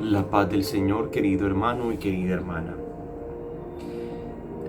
La paz del Señor, querido hermano y querida hermana.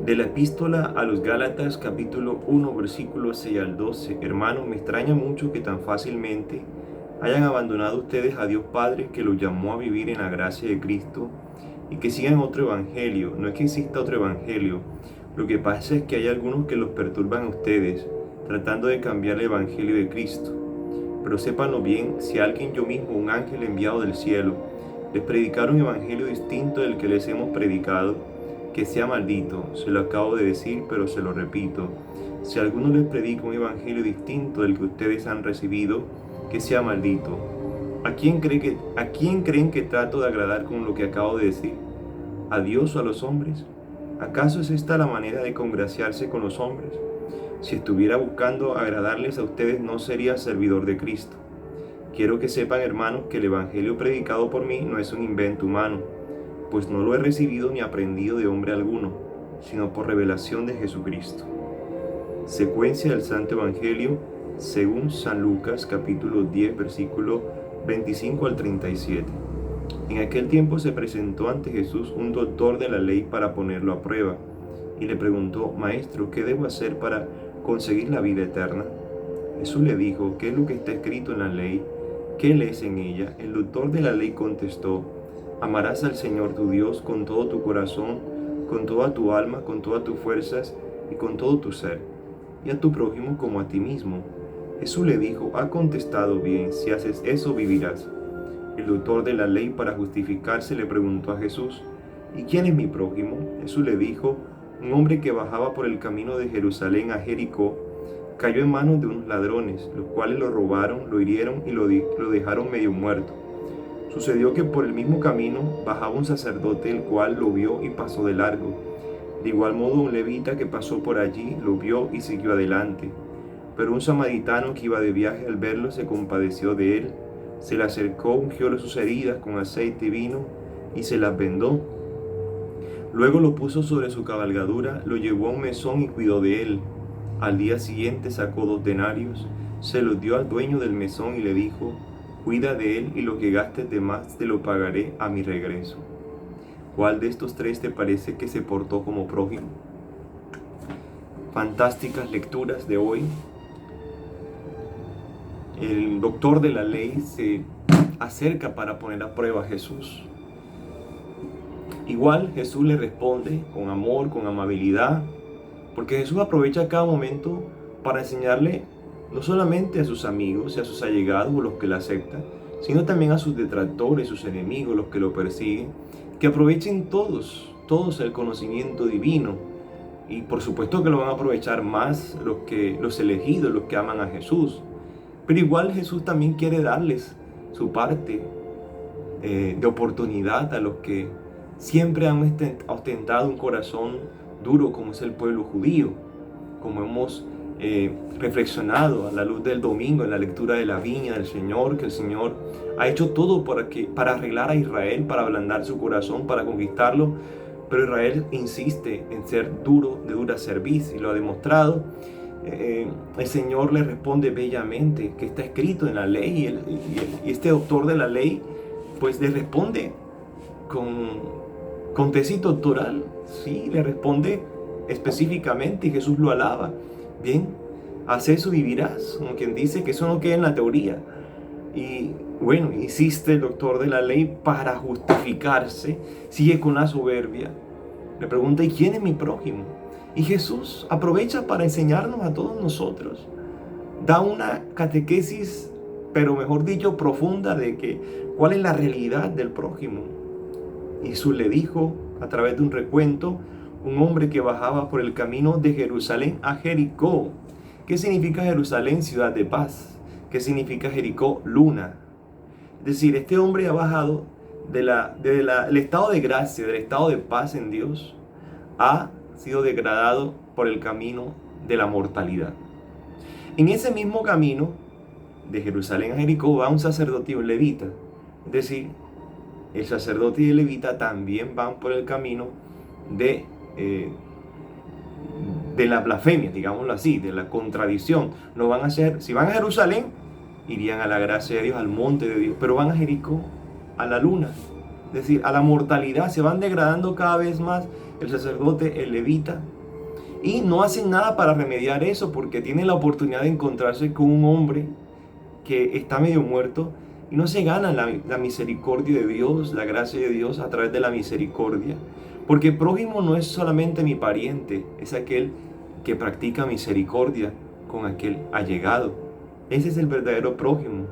De la epístola a los Gálatas, capítulo 1, versículos 6 al 12. Hermano, me extraña mucho que tan fácilmente hayan abandonado ustedes a Dios Padre, que los llamó a vivir en la gracia de Cristo, y que sigan otro evangelio. No es que exista otro evangelio. Lo que pasa es que hay algunos que los perturban a ustedes, tratando de cambiar el evangelio de Cristo. Pero sépanlo bien, si alguien, yo mismo, un ángel enviado del cielo, les predicar un evangelio distinto del que les hemos predicado, que sea maldito. Se lo acabo de decir, pero se lo repito. Si alguno les predica un evangelio distinto del que ustedes han recibido, que sea maldito. ¿A quién creen que trato de agradar con lo que acabo de decir? ¿A Dios o a los hombres? ¿Acaso es esta la manera de congraciarse con los hombres? Si estuviera buscando agradarles a ustedes, no sería servidor de Cristo. Quiero que sepan, hermanos, que el evangelio predicado por mí no es un invento humano, pues no lo he recibido ni aprendido de hombre alguno, sino por revelación de Jesucristo. Secuencia del Santo Evangelio según San Lucas, capítulo 10, versículo 25 al 37. En aquel tiempo se presentó ante Jesús un doctor de la ley para ponerlo a prueba, y le preguntó: Maestro, ¿qué debo hacer para conseguir la vida eterna? Jesús le dijo: ¿Qué es lo que está escrito en la ley? ¿Qué lees en ella? El doctor de la ley contestó: Amarás al Señor tu Dios con todo tu corazón, con toda tu alma, con todas tus fuerzas y con todo tu ser, y a tu prójimo como a ti mismo. Jesús le dijo: Ha contestado bien, si haces eso vivirás. El doctor de la ley, para justificarse, le preguntó a Jesús: ¿Y quién es mi prójimo? Jesús le dijo: un hombre que bajaba por el camino de Jerusalén a Jericó cayó en manos de unos ladrones, los cuales lo robaron, lo hirieron y lo dejaron medio muerto. Sucedió que por el mismo camino bajaba un sacerdote, el cual lo vio y pasó de largo. De igual modo, un levita que pasó por allí lo vio y siguió adelante. Pero un samaritano que iba de viaje, al verlo, se compadeció de él, se le acercó, ungióle sus heridas con aceite y vino y se las vendó. Luego lo puso sobre su cabalgadura, lo llevó a un mesón y cuidó de él. Al día siguiente sacó 2 denarios, se los dio al dueño del mesón y le dijo: Cuida de él y lo que gastes de más te lo pagaré a mi regreso. ¿Cuál de estos 3 te parece que se portó como prójimo? Fantásticas lecturas de hoy. El doctor de la ley se acerca para poner a prueba a Jesús. Igual Jesús le responde con amor, con amabilidad, porque Jesús aprovecha cada momento para enseñarle no solamente a sus amigos y a sus allegados o los que lo aceptan, sino también a sus detractores, sus enemigos, los que lo persiguen, que aprovechen todos el conocimiento divino. Y por supuesto que lo van a aprovechar más los elegidos, los que aman a Jesús. Pero igual Jesús también quiere darles su parte de oportunidad a los que siempre han ostentado un corazón duro, como es el pueblo judío, como hemos reflexionado a la luz del domingo en la lectura de la viña del Señor, que el Señor ha hecho todo para arreglar a Israel, para ablandar su corazón, para conquistarlo, pero Israel insiste en ser duro, de dura cerviz, y lo ha demostrado. El Señor le responde bellamente que está escrito en la ley, y este doctor de la ley pues le responde con tesis doctoral, sí, le responde específicamente, y Jesús lo alaba. Bien, haz eso y vivirás, como quien dice que eso no queda en la teoría. Y bueno, insiste el doctor de la ley para justificarse, sigue con la soberbia, le pregunta: ¿y quién es mi prójimo? Y Jesús aprovecha para enseñarnos a todos nosotros, da una catequesis, pero mejor dicho, profunda, de cuál es la realidad del prójimo. Jesús le dijo, a través de un recuento: un hombre que bajaba por el camino de Jerusalén a Jericó. ¿Qué significa Jerusalén? Ciudad de paz. ¿Qué significa Jericó? Luna. Es decir, este hombre ha bajado del estado de gracia, del estado de paz en Dios, ha sido degradado por el camino de la mortalidad. En ese mismo camino de Jerusalén a Jericó va un sacerdote y un levita. Es decir, el sacerdote y el levita también van por el camino de la blasfemia, digámoslo así, de la contradicción. No van a ser, si van a Jerusalén, irían a la gracia de Dios, al monte de Dios, pero van a Jericó, a la luna. es decir, a la mortalidad, se van degradando cada vez más el sacerdote, el levita, y no hacen nada para remediar eso porque tienen la oportunidad de encontrarse con un hombre que está medio muerto y no se ganan la misericordia de Dios, la gracia de Dios a través de la misericordia. Porque prójimo no es solamente mi pariente, es aquel que practica misericordia con aquel allegado. Ese es el verdadero prójimo.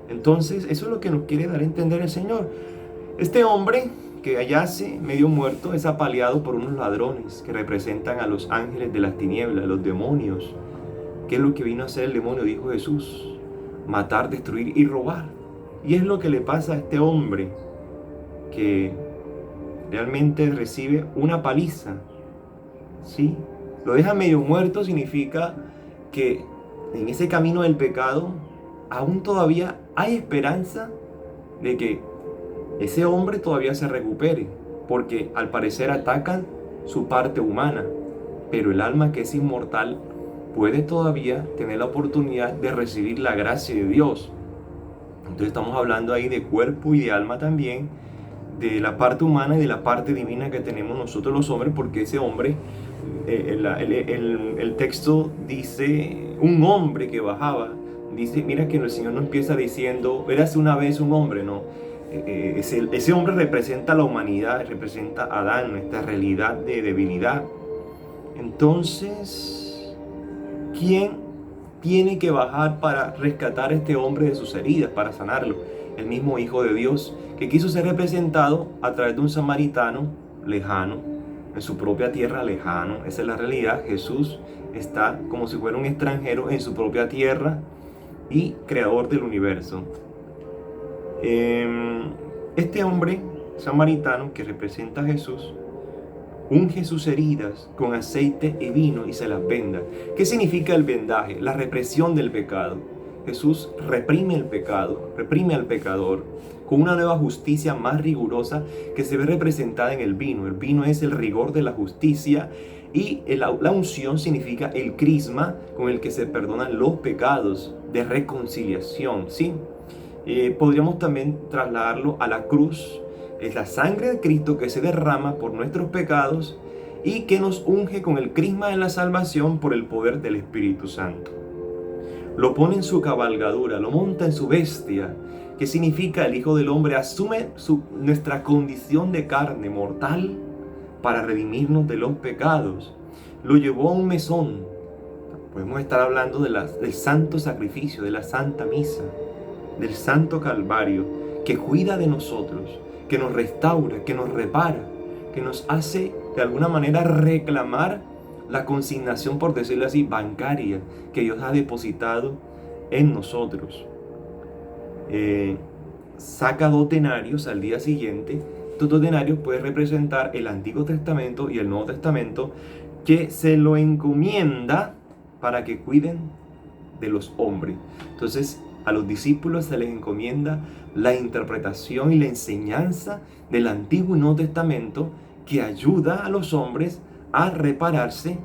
Entonces, eso es lo que nos quiere dar a entender el Señor. Este hombre que yace medio muerto es apaleado por unos ladrones que representan a los ángeles de las tinieblas, los demonios. ¿Qué es lo que vino a hacer el demonio? Dijo Jesús: matar, destruir y robar. Y es lo que le pasa a este hombre, que realmente recibe una paliza, ¿sí? Lo deja medio muerto, significa que en ese camino del pecado aún todavía hay esperanza de que ese hombre todavía se recupere, porque al parecer atacan su parte humana, pero el alma, que es inmortal, puede todavía tener la oportunidad de recibir la gracia de Dios. Entonces estamos hablando ahí de cuerpo y de alma también, de la parte humana y de la parte divina que tenemos nosotros los hombres, porque ese hombre, el texto dice, un hombre que bajaba, dice, mira que el Señor no empieza diciendo, érase una vez un hombre, no. Ese hombre representa a la humanidad, representa a Adán, nuestra realidad de debilidad. Entonces, ¿quién tiene que bajar para rescatar a este hombre de sus heridas, para sanarlo? El mismo Hijo de Dios, que quiso ser representado a través de un samaritano lejano, en su propia tierra lejano. Esa es la realidad. Jesús está como si fuera un extranjero en su propia tierra y creador del universo. Este hombre samaritano que representa a Jesús unge sus heridas con aceite y vino y se las venda. ¿Qué significa el vendaje? La represión del pecado. Jesús reprime el pecado, reprime al pecador con una nueva justicia más rigurosa que se ve representada en el vino. El vino es el rigor de la justicia y la unción significa el crisma con el que se perdonan los pecados de reconciliación, ¿sí? Podríamos también trasladarlo a la cruz. Es la sangre de Cristo que se derrama por nuestros pecados y que nos unge con el crisma de la salvación por el poder del Espíritu Santo. Lo pone en su cabalgadura, lo monta en su bestia, que significa el Hijo del Hombre asume nuestra condición de carne mortal para redimirnos de los pecados. Lo llevó a un mesón. Podemos estar hablando del santo sacrificio, de la santa misa, del santo calvario, que cuida de nosotros, que nos restaura, que nos repara, que nos hace de alguna manera reclamar la consignación, por decirlo así, bancaria que Dios ha depositado en nosotros. Saca 2 denarios al día siguiente. Estos 2 denarios pueden representar el Antiguo Testamento y el Nuevo Testamento, que se lo encomienda para que cuiden de los hombres. Entonces, a los discípulos se les encomienda la interpretación y la enseñanza del Antiguo y Nuevo Testamento, que ayuda a los hombres a repararse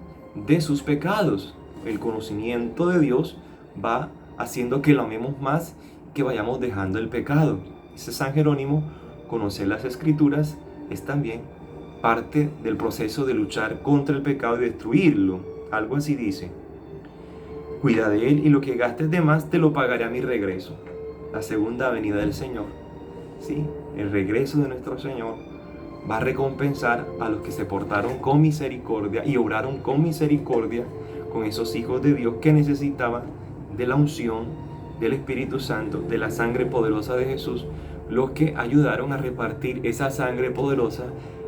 de sus pecados. El conocimiento de Dios va haciendo que lo amemos más, que vayamos dejando el pecado. Dice San Jerónimo, conocer las Escrituras es también parte del proceso de luchar contra el pecado y destruirlo. Algo así dice. Cuida de él y lo que gastes de más te lo pagaré a mi regreso. La segunda venida del Señor, ¿sí? El regreso de nuestro Señor va a recompensar a los que se portaron con misericordia y obraron con misericordia con esos hijos de Dios que necesitaban de la unción del Espíritu Santo, de la sangre poderosa de Jesús, los que ayudaron a repartir esa sangre poderosa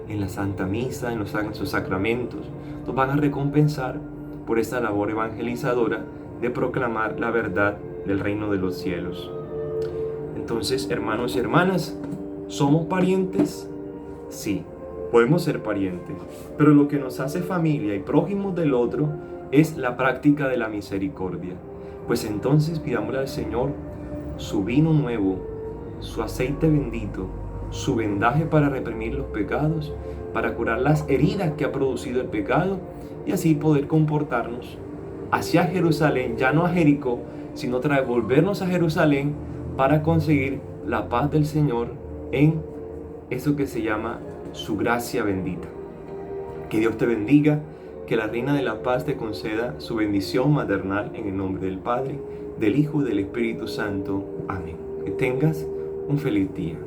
en la Santa Misa, en sus sacramentos. Nos van a recompensar por esa labor evangelizadora de proclamar la verdad del reino de los cielos. Entonces, hermanos y hermanas, ¿somos parientes? Sí, podemos ser parientes, pero lo que nos hace familia y prójimos del otro es la práctica de la misericordia. Pues entonces pidámosle al Señor su vino nuevo, su aceite bendito, su vendaje para reprimir los pecados, para curar las heridas que ha producido el pecado y así poder comportarnos hacia Jerusalén, ya no a Jericó, sino volvernos a Jerusalén para conseguir la paz del Señor en eso que se llama su gracia bendita. Que Dios te bendiga, que la Reina de la Paz te conceda su bendición maternal en el nombre del Padre, del Hijo y del Espíritu Santo. Amén. Que tengas un feliz día.